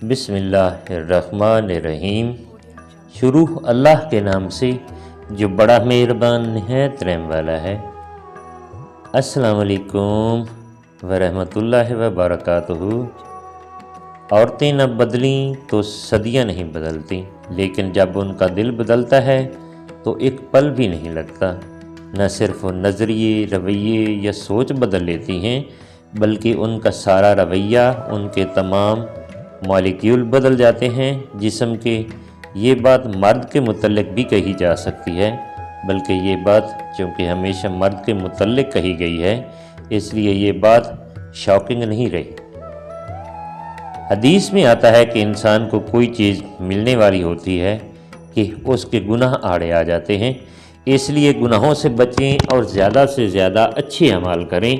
بسم اللہ الرحمن الرحیم۔ شروع اللہ کے نام سے جو بڑا مہربان نہایت رحم والا ہے۔ السلام علیکم ورحمۃ اللہ وبرکاتہ۔ عورتیں نہ بدلیں تو صدیاں نہیں بدلتی، لیکن جب ان کا دل بدلتا ہے تو ایک پل بھی نہیں لگتا۔ نہ صرف وہ نظریے، رویے یا سوچ بدل لیتی ہیں، بلکہ ان کا سارا رویہ، ان کے تمام مالیکیول بدل جاتے ہیں جسم کے۔ یہ بات مرد کے متعلق بھی کہی جا سکتی ہے، بلکہ یہ بات چونکہ ہمیشہ مرد کے متعلق کہی گئی ہے، اس لیے یہ بات شاکنگ نہیں رہی۔ حدیث میں آتا ہے کہ انسان کو کوئی چیز ملنے والی ہوتی ہے کہ اس کے گناہ آڑے آ جاتے ہیں، اس لیے گناہوں سے بچیں اور زیادہ سے زیادہ اچھے اعمال کریں۔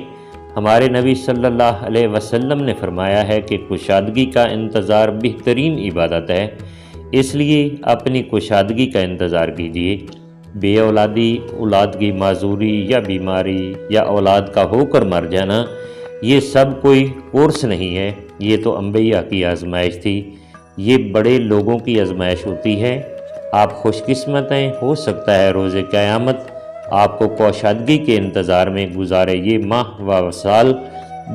ہمارے نبی صلی اللہ علیہ وسلم نے فرمایا ہے کہ کشادگی کا انتظار بہترین عبادت ہے، اس لیے اپنی کشادگی کا انتظار کیجیے۔ بے اولادی، اولاد کی معذوری یا بیماری یا اولاد کا ہو کر مر جانا، یہ سب کوئی کورس نہیں ہے، یہ تو انبیاء کی آزمائش تھی، یہ بڑے لوگوں کی آزمائش ہوتی ہے۔ آپ خوش قسمت ہیں، ہو سکتا ہے روز قیامت آپ کو کشادگی کے انتظار میں گزارے یہ ماہ و سال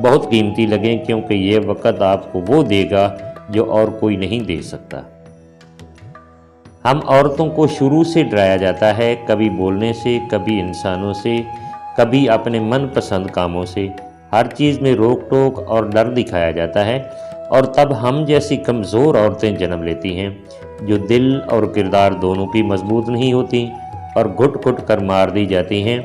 بہت قیمتی لگیں، کیونکہ یہ وقت آپ کو وہ دے گا جو اور کوئی نہیں دے سکتا۔ ہم عورتوں کو شروع سے ڈرایا جاتا ہے، کبھی بولنے سے، کبھی انسانوں سے، کبھی اپنے من پسند کاموں سے۔ ہر چیز میں روک ٹوک اور ڈر دکھایا جاتا ہے، اور تب ہم جیسی کمزور عورتیں جنم لیتی ہیں جو دل اور کردار دونوں کی مضبوط نہیں ہوتی اور گھٹ گھٹ کر مار دی جاتی ہیں۔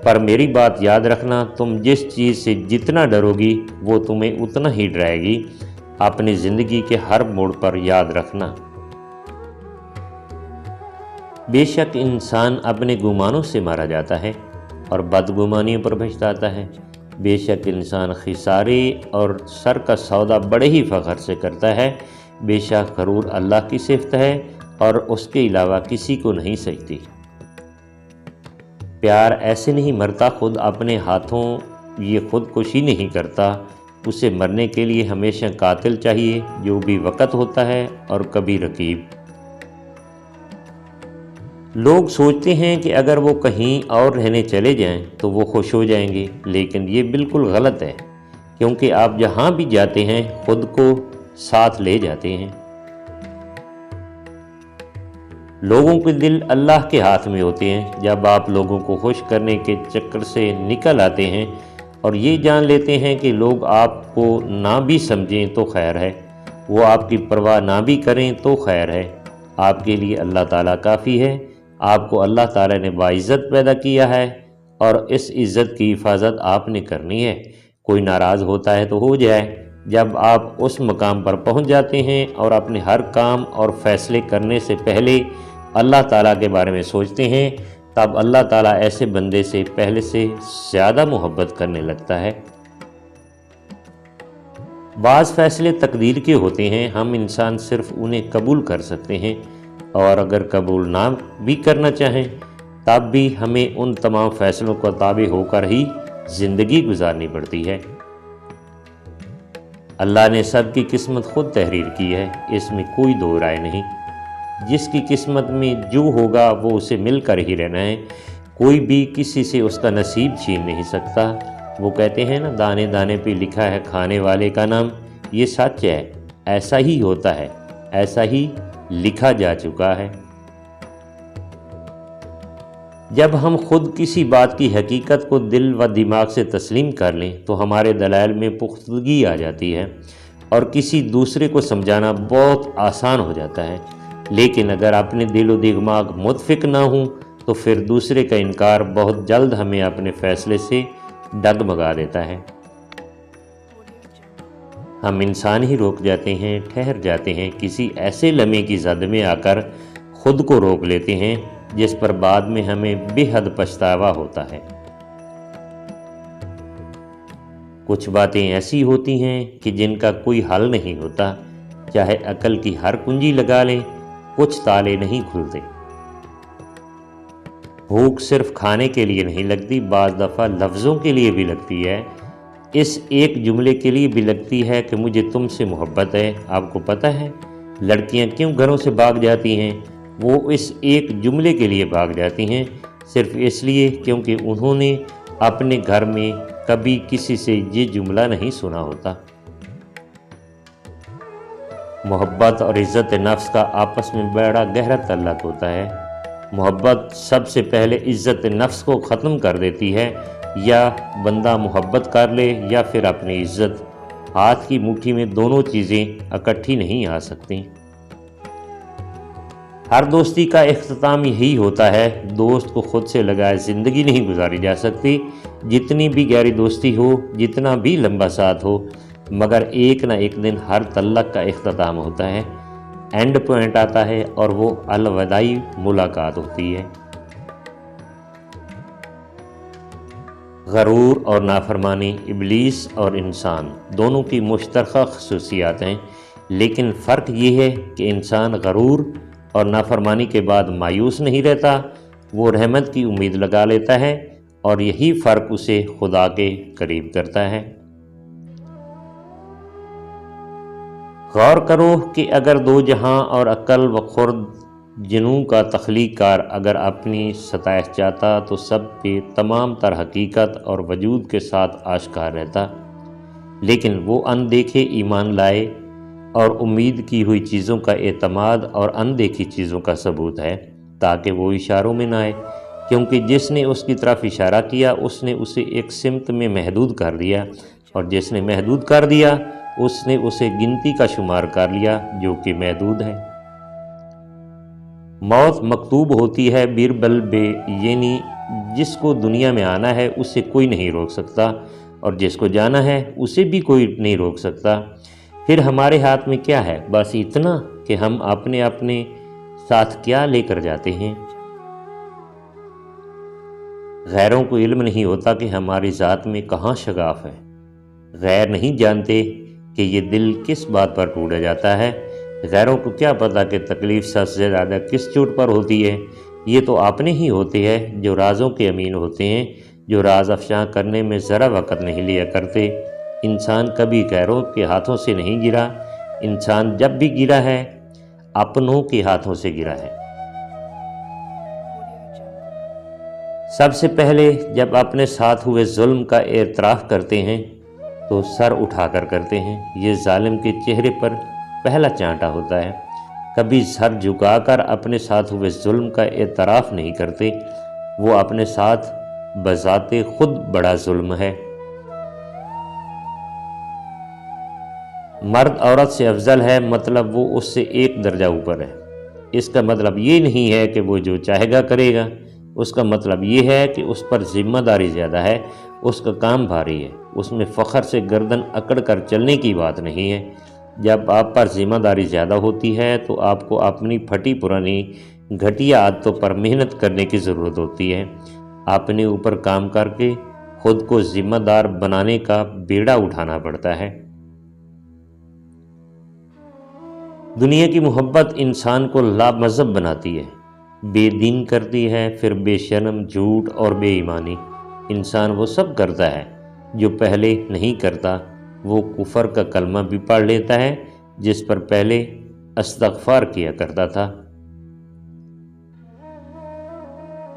پر میری بات یاد رکھنا، تم جس چیز سے جتنا ڈرو گی وہ تمہیں اتنا ہی ڈرائے گی۔ اپنی زندگی کے ہر موڑ پر یاد رکھنا۔ بے شک انسان اپنے گمانوں سے مارا جاتا ہے اور بدگمانیوں پر پچھتاتا ہے۔ بے شک انسان خسارے اور سر کا سودا بڑے ہی فخر سے کرتا ہے۔ بے شک غرور اللہ کی صفت ہے اور اس کے علاوہ کسی کو نہیں سجتی۔ پیار ایسے نہیں مرتا، خود اپنے ہاتھوں یہ خودکشی نہیں کرتا، اسے مرنے کے لیے ہمیشہ قاتل چاہیے، جو بھی وقت ہوتا ہے اور کبھی رقیب۔ لوگ سوچتے ہیں کہ اگر وہ کہیں اور رہنے چلے جائیں تو وہ خوش ہو جائیں گے، لیکن یہ بالکل غلط ہے، کیونکہ آپ جہاں بھی جاتے ہیں خود کو ساتھ لے جاتے ہیں۔ لوگوں کے دل اللہ کے ہاتھ میں ہوتے ہیں۔ جب آپ لوگوں کو خوش کرنے کے چکر سے نکل آتے ہیں اور یہ جان لیتے ہیں کہ لوگ آپ کو نہ بھی سمجھیں تو خیر ہے، وہ آپ کی پرواہ نہ بھی کریں تو خیر ہے، آپ کے لیے اللہ تعالیٰ کافی ہے۔ آپ کو اللہ تعالیٰ نے باعزت پیدا کیا ہے اور اس عزت کی حفاظت آپ نے کرنی ہے۔ کوئی ناراض ہوتا ہے تو ہو جائے، جب آپ اس مقام پر پہنچ جاتے ہیں اور اپنے ہر کام اور فیصلے کرنے سے پہلے اللہ تعالیٰ کے بارے میں سوچتے ہیں، تب اللہ تعالیٰ ایسے بندے سے پہلے سے زیادہ محبت کرنے لگتا ہے۔ بعض فیصلے تقدیر کے ہوتے ہیں، ہم انسان صرف انہیں قبول کر سکتے ہیں، اور اگر قبول نہ بھی کرنا چاہیں تب بھی ہمیں ان تمام فیصلوں کو تابع ہو کر ہی زندگی گزارنی پڑتی ہے۔ اللہ نے سب کی قسمت خود تحریر کی ہے، اس میں کوئی دو رائے نہیں۔ جس کی قسمت میں جو ہوگا وہ اسے مل کر ہی رہنا ہے، کوئی بھی کسی سے اس کا نصیب چھین نہیں سکتا۔ وہ کہتے ہیں نا، دانے دانے پہ لکھا ہے کھانے والے کا نام، یہ سچ ہے، ایسا ہی ہوتا ہے، ایسا ہی لکھا جا چکا ہے۔ جب ہم خود کسی بات کی حقیقت کو دل و دماغ سے تسلیم کر لیں تو ہمارے دلائل میں پختگی آ جاتی ہے اور کسی دوسرے کو سمجھانا بہت آسان ہو جاتا ہے۔ لیکن اگر اپنے دل و دماغ متفق نہ ہوں تو پھر دوسرے کا انکار بہت جلد ہمیں اپنے فیصلے سے ڈگمگا دیتا ہے۔ ہم انسان ہی روک جاتے ہیں، ٹھہر جاتے ہیں، کسی ایسے لمحے کی زد میں آ کر خود کو روک لیتے ہیں جس پر بعد میں ہمیں بے حد پچھتاوا ہوتا ہے۔ کچھ باتیں ایسی ہوتی ہیں کہ جن کا کوئی حل نہیں ہوتا، چاہے عقل کی ہر کنجی لگا لیں، کچھ تالے نہیں کھلتے۔ بھوک صرف کھانے کے لیے نہیں لگتی، بعض دفعہ لفظوں کے لیے بھی لگتی ہے۔ اس ایک جملے کے لیے بھی لگتی ہے کہ مجھے تم سے محبت ہے۔ آپ کو پتہ ہے لڑکیاں کیوں گھروں سے بھاگ جاتی ہیں؟ وہ اس ایک جملے کے لیے بھاگ جاتی ہیں، صرف اس لیے کیونکہ انہوں نے اپنے گھر میں کبھی کسی سے یہ جملہ نہیں سنا ہوتا۔ محبت اور عزت نفس کا آپس میں بڑا گہرا تعلق ہوتا ہے۔ محبت سب سے پہلے عزت نفس کو ختم کر دیتی ہے۔ یا بندہ محبت کر لے یا پھر اپنی عزت، ہاتھ کی مٹھی میں دونوں چیزیں اکٹھی نہیں آ سکتی۔ ہر دوستی کا اختتام یہی ہوتا ہے، دوست کو خود سے لگائے زندگی نہیں گزاری جا سکتی، جتنی بھی گہری دوستی ہو، جتنا بھی لمبا ساتھ ہو، مگر ایک نہ ایک دن ہر تعلق کا اختتام ہوتا ہے، اینڈ پوائنٹ آتا ہے اور وہ الوداعی ملاقات ہوتی ہے۔ غرور اور نافرمانی ابلیس اور انسان دونوں کی مشترکہ خصوصیات ہیں، لیکن فرق یہ ہے کہ انسان غرور اور نافرمانی کے بعد مایوس نہیں رہتا، وہ رحمت کی امید لگا لیتا ہے، اور یہی فرق اسے خدا کے قریب کرتا ہے۔ غور کرو کہ اگر دو جہاں اور عقل و خرد جنوں کا تخلیق کار اگر اپنی ستائش چاہتا تو سب پہ تمام تر حقیقت اور وجود کے ساتھ آشکار رہتا، لیکن وہ اندیکھے ایمان لائے، اور امید کی ہوئی چیزوں کا اعتماد اور اندیکھی چیزوں کا ثبوت ہے، تاکہ وہ اشاروں میں نہ آئے، کیونکہ جس نے اس کی طرف اشارہ کیا اس نے اسے ایک سمت میں محدود کر دیا، اور جس نے محدود کر دیا اس نے اسے گنتی کا شمار کر لیا جو کہ محدود ہے۔ موت مکتوب ہوتی ہے بیربل بے، یعنی جس کو دنیا میں آنا ہے اسے کوئی نہیں روک سکتا، اور جس کو جانا ہے اسے بھی کوئی نہیں روک سکتا۔ پھر ہمارے ہاتھ میں کیا ہے؟ بس اتنا کہ ہم اپنے ساتھ کیا لے کر جاتے ہیں۔ غیروں کو علم نہیں ہوتا کہ ہماری ذات میں کہاں شگاف ہے، غیر نہیں جانتے کہ یہ دل کس بات پر ٹوٹا جاتا ہے، غیروں کو کیا پتا کہ تکلیف سب سے زیادہ کس چوٹ پر ہوتی ہے، یہ تو اپنے ہی ہوتے ہیں جو رازوں کے امین ہوتے ہیں، جو راز افشاں کرنے میں ذرا وقت نہیں لیا کرتے۔ انسان کبھی غیروں کے ہاتھوں سے نہیں گرا، انسان جب بھی گرا ہے اپنوں کے ہاتھوں سے گرا ہے۔ سب سے پہلے جب اپنے ساتھ ہوئے ظلم کا اعتراف کرتے ہیں تو سر اٹھا کر کرتے ہیں، یہ ظالم کے چہرے پر پہلا چانٹا ہوتا ہے۔ کبھی سر جھکا کر اپنے ساتھ ہوئے ظلم کا اعتراف نہیں کرتے، وہ اپنے ساتھ بذات خود بڑا ظلم ہے۔ مرد عورت سے افضل ہے مطلب وہ اس سے ایک درجہ اوپر ہے، اس کا مطلب یہ نہیں ہے کہ وہ جو چاہے گا کرے گا، اس کا مطلب یہ ہے کہ اس پر ذمہ داری زیادہ ہے، اس کا کام بھاری ہے، اس میں فخر سے گردن اکڑ کر چلنے کی بات نہیں ہے۔ جب آپ پر ذمہ داری زیادہ ہوتی ہے تو آپ کو اپنی پھٹی پرانی گھٹیا عادتوں پر محنت کرنے کی ضرورت ہوتی ہے، اپنے اوپر کام کر کے خود کو ذمہ دار بنانے کا بیڑا اٹھانا پڑتا ہے۔ دنیا کی محبت انسان کو لامذہب بناتی ہے، بے دین کرتی ہے، پھر بے شرم، جھوٹ اور بے ایمانی۔ انسان وہ سب کرتا ہے جو پہلے نہیں کرتا، وہ کفر کا کلمہ بھی پڑھ لیتا ہے جس پر پہلے استغفار کیا کرتا تھا۔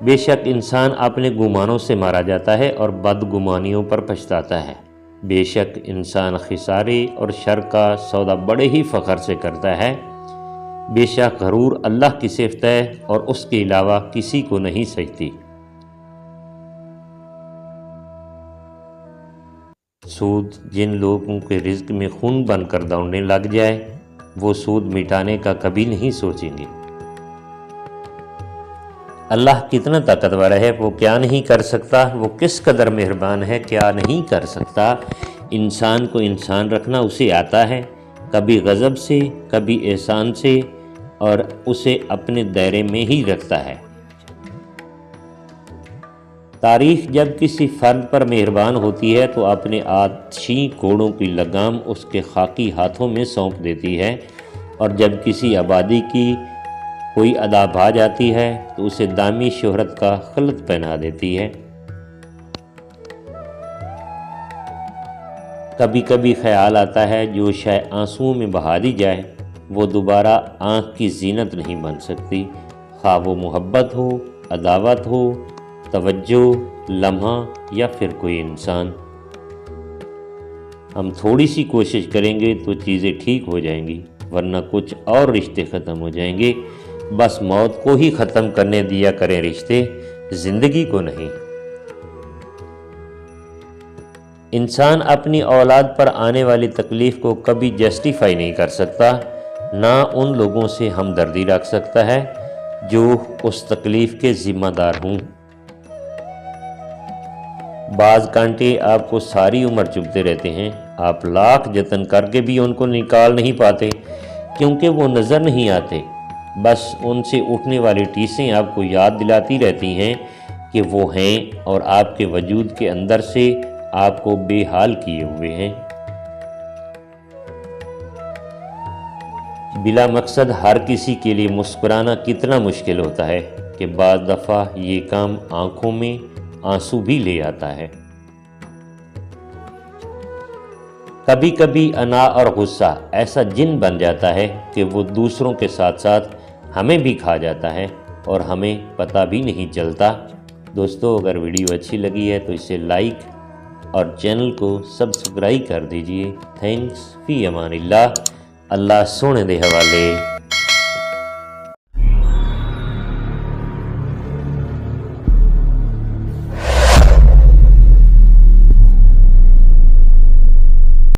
بے شک انسان اپنے گمانوں سے مارا جاتا ہے اور بدگمانیوں پر پچھتاتا ہے۔ بے شک انسان خسارے اور شر کا سودا بڑے ہی فخر سے کرتا ہے۔ بے شک غرور اللہ کی صفت ہے اور اس کے علاوہ کسی کو نہیں سجتی۔ سود جن لوگوں کے رزق میں خون بن کر دوڑنے لگ جائے وہ سود مٹانے کا کبھی نہیں سوچیں گے۔ اللہ کتنا طاقتور ہے، وہ کیا نہیں کر سکتا، وہ کس قدر مہربان ہے، کیا نہیں کر سکتا۔ انسان کو انسان رکھنا اسے آتا ہے، کبھی غضب سے کبھی احسان سے، اور اسے اپنے دائرے میں ہی رکھتا ہے۔ تاریخ جب کسی فرد پر مہربان ہوتی ہے تو اپنے آتشی کوڑوں کی لگام اس کے خاکی ہاتھوں میں سونپ دیتی ہے، اور جب کسی آبادی کی کوئی ادا بھا جاتی ہے تو اسے دامی شہرت کا خلط پہنا دیتی ہے۔ کبھی کبھی خیال آتا ہے جو شے آنسوؤں میں بہا دی جائے وہ دوبارہ آنکھ کی زینت نہیں بن سکتی، خواہ وہ محبت ہو، عداوت ہو، توجہ، لمحہ یا پھر کوئی انسان۔ ہم تھوڑی سی کوشش کریں گے تو چیزیں ٹھیک ہو جائیں گی، ورنہ کچھ اور رشتے ختم ہو جائیں گے۔ بس موت کو ہی ختم کرنے دیا کریں رشتے، زندگی کو نہیں۔ انسان اپنی اولاد پر آنے والی تکلیف کو کبھی جسٹیفائی نہیں کر سکتا، نہ ان لوگوں سے ہمدردی رکھ سکتا ہے جو اس تکلیف کے ذمہ دار ہوں۔ بعض کانٹے آپ کو ساری عمر چبھتے رہتے ہیں، آپ لاکھ جتن کر کے بھی ان کو نکال نہیں پاتے کیونکہ وہ نظر نہیں آتے۔ بس ان سے اٹھنے والی ٹیسیں آپ کو یاد دلاتی رہتی ہیں کہ وہ ہیں اور آپ کے وجود کے اندر سے آپ کو بے حال کیے ہوئے ہیں۔ بلا مقصد ہر کسی کے لیے مسکرانا کتنا مشکل ہوتا ہے کہ بعض دفعہ یہ کام آنکھوں میں آنسو بھی لے آتا ہے۔ کبھی کبھی انا اور غصہ ایسا جن بن جاتا ہے کہ وہ دوسروں کے ساتھ ساتھ ہمیں بھی کھا جاتا ہے اور ہمیں پتہ بھی نہیں چلتا۔ دوستو، اگر ویڈیو اچھی لگی ہے تو اسے لائک اور چینل کو سبسکرائب کر دیجئے۔ تھینکس، فی امان اللہ۔ اللہ سونے دے حوالے۔